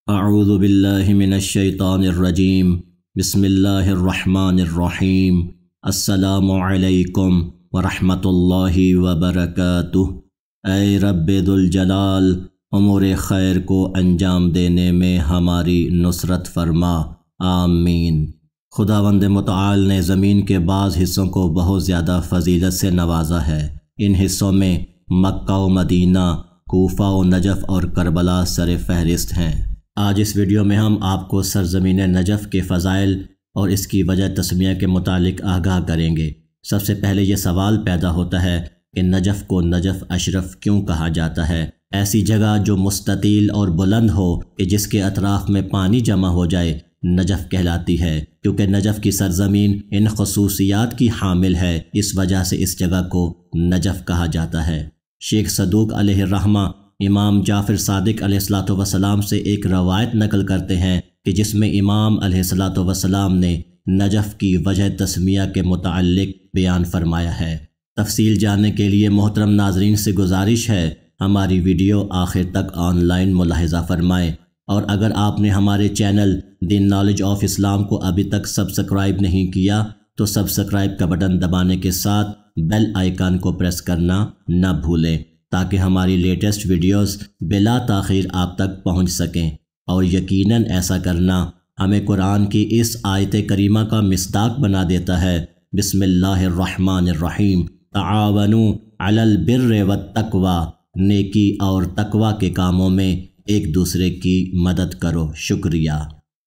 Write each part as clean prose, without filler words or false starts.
اعوذ باللہ من الشیطان الرجیم بسم اللہ الرحمن الرحیم السلام علیکم ورحمۃ اللہ وبرکاتہ۔ اے رب ذوالجلال، امور خیر کو انجام دینے میں ہماری نصرت فرما، آمین۔ خداوند متعال نے زمین کے بعض حصوں کو بہت زیادہ فضیلت سے نوازا ہے۔ ان حصوں میں مکہ و مدینہ، کوفہ و نجف اور کربلا سر فہرست ہیں۔ آج اس ویڈیو میں ہم آپ کو سرزمین نجف کے فضائل اور اس کی وجہ تسمیہ کے متعلق آگاہ کریں گے۔ سب سے پہلے یہ سوال پیدا ہوتا ہے کہ نجف کو نجف اشرف کیوں کہا جاتا ہے؟ ایسی جگہ جو مستطیل اور بلند ہو کہ جس کے اطراف میں پانی جمع ہو جائے نجف کہلاتی ہے، کیونکہ نجف کی سرزمین ان خصوصیات کی حامل ہے، اس وجہ سے اس جگہ کو نجف کہا جاتا ہے۔ شیخ صدوق علیہ الرحمہ امام جعفر صادق علیہ السلام سے ایک روایت نقل کرتے ہیں کہ جس میں امام علیہ السلام نے نجف کی وجہ تسمیہ کے متعلق بیان فرمایا ہے۔ تفصیل جاننے کے لیے محترم ناظرین سے گزارش ہے ہماری ویڈیو آخر تک آن لائن ملاحظہ فرمائیں، اور اگر آپ نے ہمارے چینل دی نالج آف اسلام کو ابھی تک سبسکرائب نہیں کیا تو سبسکرائب کا بٹن دبانے کے ساتھ بیل آئیکن کو پریس کرنا نہ بھولیں تاکہ ہماری لیٹسٹ ویڈیوز بلا تاخیر آپ تک پہنچ سکیں، اور یقیناً ایسا کرنا ہمیں قرآن کی اس آیت کریمہ کا مصداق بنا دیتا ہے۔ بسم اللہ الرحمن الرحیم، تعاونوا علی البر والتقوی، نیکی اور تقوی کے کاموں میں ایک دوسرے کی مدد کرو۔ شکریہ۔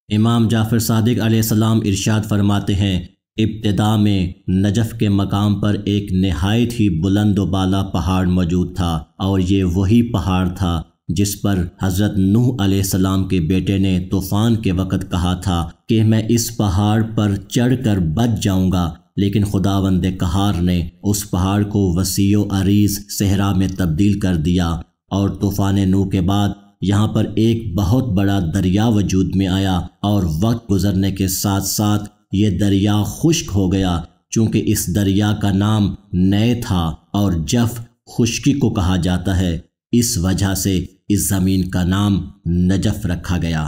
امام جعفر صادق علیہ السلام ارشاد فرماتے ہیں، ابتدا میں نجف کے مقام پر ایک نہایت ہی بلند و بالا پہاڑ موجود تھا، اور یہ وہی پہاڑ تھا جس پر حضرت نوح علیہ السلام کے بیٹے نے طوفان کے وقت کہا تھا کہ میں اس پہاڑ پر چڑھ کر بچ جاؤں گا، لیکن خداوند قہار نے اس پہاڑ کو وسیع و عریض صحرا میں تبدیل کر دیا، اور طوفان نوح کے بعد یہاں پر ایک بہت بڑا دریا وجود میں آیا، اور وقت گزرنے کے ساتھ ساتھ یہ دریا خشک ہو گیا، چونکہ اس دریا کا نام نئے تھا اور جف خشکی کو کہا جاتا ہے، اس وجہ سے اس زمین کا نام نجف رکھا گیا۔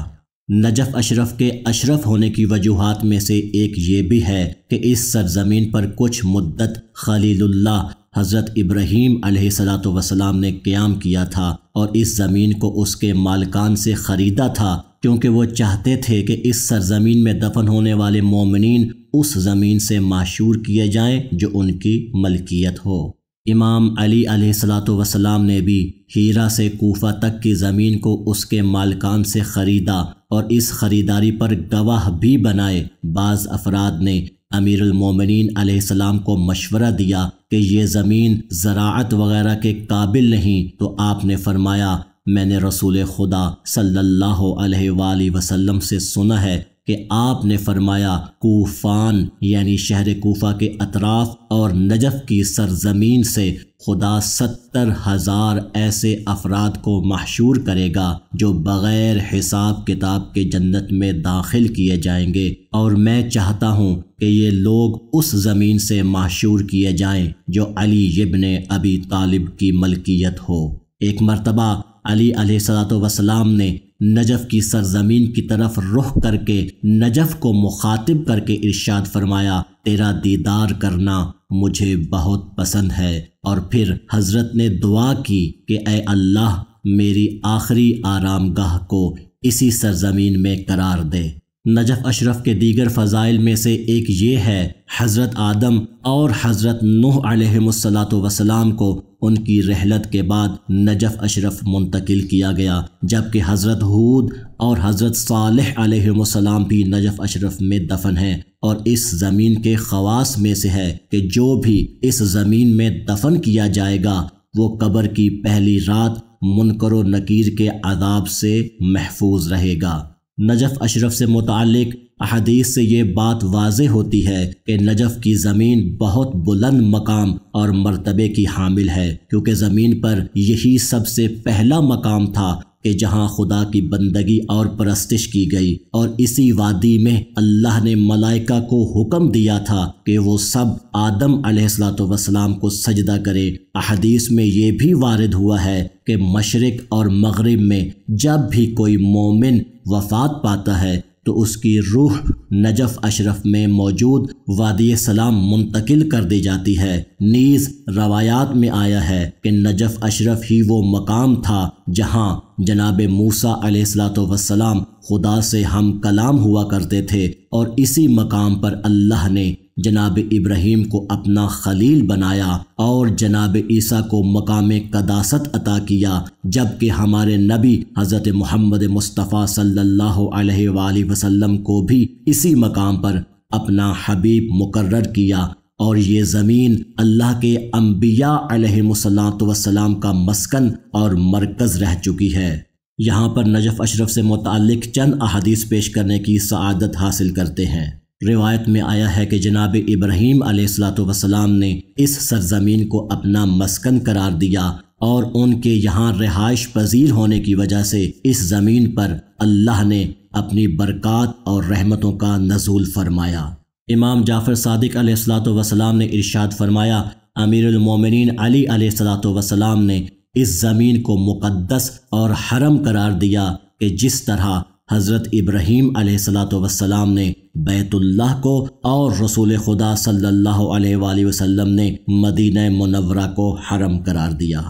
نجف اشرف کے اشرف ہونے کی وجوہات میں سے ایک یہ بھی ہے کہ اس سرزمین پر کچھ مدت خلیل اللہ حضرت ابراہیم علیہ السلام نے قیام کیا تھا، اور اس زمین کو اس کے مالکان سے خریدا تھا، کیونکہ وہ چاہتے تھے کہ اس سرزمین میں دفن ہونے والے مومنین اس زمین سے معشور کیے جائیں جو ان کی ملکیت ہو۔ امام علی علیہ السلام نے بھی ہیرا سے کوفہ تک کی زمین کو اس کے مالکان سے خریدا، اور اس خریداری پر گواہ بھی بنائے۔ بعض افراد نے امیر المومنین علیہ السلام کو مشورہ دیا کہ یہ زمین زراعت وغیرہ کے قابل نہیں، تو آپ نے فرمایا، میں نے رسول خدا صلی اللہ علیہ وآلہ وسلم سے سنا ہے کہ آپ نے فرمایا، کوفان یعنی شہر کوفہ کے اطراف اور نجف کی سرزمین سے خدا 70,000 ایسے افراد کو محشور کرے گا جو بغیر حساب کتاب کے جنت میں داخل کیے جائیں گے، اور میں چاہتا ہوں کہ یہ لوگ اس زمین سے محشور کیے جائیں جو علی ابن ابی طالب کی ملکیت ہو۔ ایک مرتبہ علی علیہ السلام نے نجف کی سرزمین کی طرف رخ کر کے نجف کو مخاطب کر کے ارشاد فرمایا، تیرا دیدار کرنا مجھے بہت پسند ہے، اور پھر حضرت نے دعا کی کہ اے اللہ میری آخری آرام گاہ کو اسی سرزمین میں قرار دے۔ نجف اشرف کے دیگر فضائل میں سے ایک یہ ہے، حضرت آدم اور حضرت نوح علیہ السلام کو ان کی رحلت کے بعد نجف اشرف منتقل کیا گیا، جبکہ حضرت ہود اور حضرت صالح علیہ السلام بھی نجف اشرف میں دفن ہیں، اور اس زمین کے خواص میں سے ہے کہ جو بھی اس زمین میں دفن کیا جائے گا وہ قبر کی پہلی رات منکر و نکیر کے عذاب سے محفوظ رہے گا۔ نجف اشرف سے متعلق احادیث سے یہ بات واضح ہوتی ہے کہ نجف کی زمین بہت بلند مقام اور مرتبے کی حامل ہے، کیونکہ زمین پر یہی سب سے پہلا مقام تھا کہ جہاں خدا کی بندگی اور پرستش کی گئی، اور اسی وادی میں اللہ نے ملائکہ کو حکم دیا تھا کہ وہ سب آدم علیہ السلام کو سجدہ کرے۔ احادیث میں یہ بھی وارد ہوا ہے کہ مشرق اور مغرب میں جب بھی کوئی مومن وفات پاتا ہے تو اس کی روح نجف اشرف میں موجود وادی سلام منتقل کر دی جاتی ہے۔ نیز روایات میں آیا ہے کہ نجف اشرف ہی وہ مقام تھا جہاں جناب موسیٰ علیہ السلام خدا سے ہم کلام ہوا کرتے تھے، اور اسی مقام پر اللہ نے جناب ابراہیم کو اپنا خلیل بنایا اور جناب عیسیٰ کو مقام قداست عطا کیا، جبکہ ہمارے نبی حضرت محمد مصطفیٰ صلی اللہ علیہ وآلہ وسلم کو بھی اسی مقام پر اپنا حبیب مقرر کیا، اور یہ زمین اللہ کے انبیاء علیہ السلام کا مسکن اور مرکز رہ چکی ہے۔ یہاں پر نجف اشرف سے متعلق چند احادیث پیش کرنے کی سعادت حاصل کرتے ہیں۔ روایت میں آیا ہے کہ جناب ابراہیم علیہ السلام نے اس سرزمین کو اپنا مسکن قرار دیا، اور ان کے یہاں رہائش پذیر ہونے کی وجہ سے اس زمین پر اللہ نے اپنی برکات اور رحمتوں کا نزول فرمایا۔ امام جعفر صادق علیہ السلام نے ارشاد فرمایا، امیر المومنین علی علیہ السلام نے اس زمین کو مقدس اور حرم قرار دیا کہ جس طرح حضرت ابراہیم علیہ السلام نے بیت اللہ کو اور رسول خدا صلی اللہ علیہ وآلہ وسلم نے مدینہ منورہ کو حرم قرار دیا۔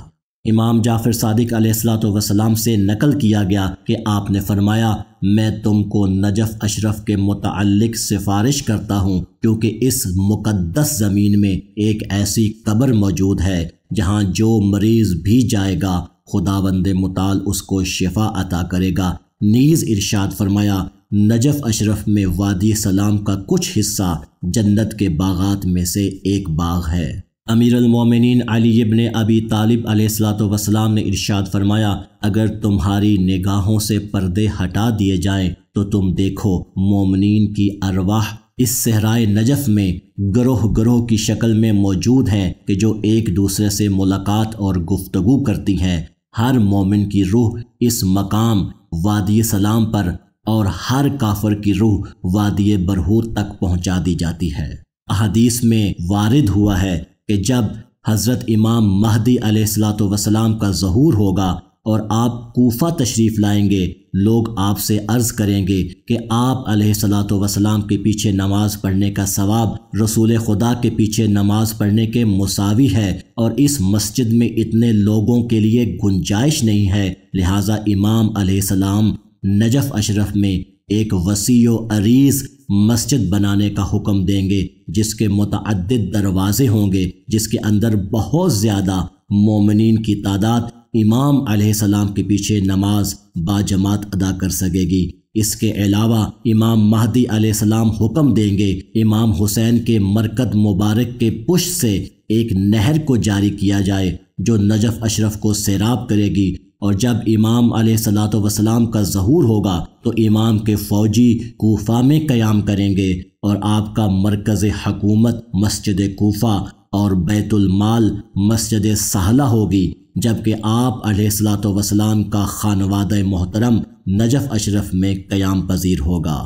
امام جعفر صادق علیہ السلام سے نقل کیا گیا کہ آپ نے فرمایا، میں تم کو نجف اشرف کے متعلق سفارش کرتا ہوں، کیونکہ اس مقدس زمین میں ایک ایسی قبر موجود ہے جہاں جو مریض بھی جائے گا خداوند متعال اس کو شفا عطا کرے گا۔ نیز ارشاد فرمایا، نجف اشرف میں وادی سلام کا کچھ حصہ جنت کے باغات میں سے ایک باغ ہے۔ امیر المومنین علی ابن ابی طالب علیہ السلام نے ارشاد فرمایا، اگر تمہاری نگاہوں سے پردے ہٹا دیے جائیں تو تم دیکھو مومنین کی ارواح اس صحرائے نجف میں گروہ گروہ کی شکل میں موجود ہیں کہ جو ایک دوسرے سے ملاقات اور گفتگو کرتی ہیں۔ ہر مومن کی روح اس مقام وادی سلام پر اور ہر کافر کی روح وادی برہوت تک پہنچا دی جاتی ہے۔ احادیث میں وارد ہوا ہے کہ جب حضرت امام مہدی علیہ السلام کا ظہور ہوگا اور آپ کوفہ تشریف لائیں گے، لوگ آپ سے عرض کریں گے کہ آپ علیہ السلام کے پیچھے نماز پڑھنے کا ثواب رسول خدا کے پیچھے نماز پڑھنے کے مساوی ہے، اور اس مسجد میں اتنے لوگوں کے لیے گنجائش نہیں ہے، لہٰذا امام علیہ السلام نجف اشرف میں ایک وسیع و عریض مسجد بنانے کا حکم دیں گے، جس کے متعدد دروازے ہوں گے، جس کے اندر بہت زیادہ مومنین کی تعداد امام علیہ السلام کے پیچھے نماز باجماعت ادا کر سکے گی۔ اس کے علاوہ امام مہدی علیہ السلام حکم دیں گے امام حسین کے مرکد مبارک کے پشت سے ایک نہر کو جاری کیا جائے جو نجف اشرف کو سیراب کرے گی، اور جب امام علیہ السلام کا ظہور ہوگا تو امام کے فوجی کوفہ میں قیام کریں گے، اور آپ کا مرکز حکومت مسجد کوفہ اور بیت المال مسجد سہلہ ہوگی، جبکہ آپ علیہ السلام کا خانوادہ محترم نجف اشرف میں قیام پذیر ہوگا۔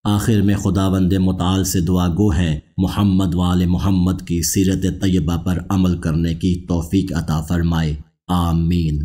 آخر میں خداوند متعال سے دعا گو ہے محمد وآل محمد کی سیرت طیبہ پر عمل کرنے کی توفیق عطا فرمائے، آمین۔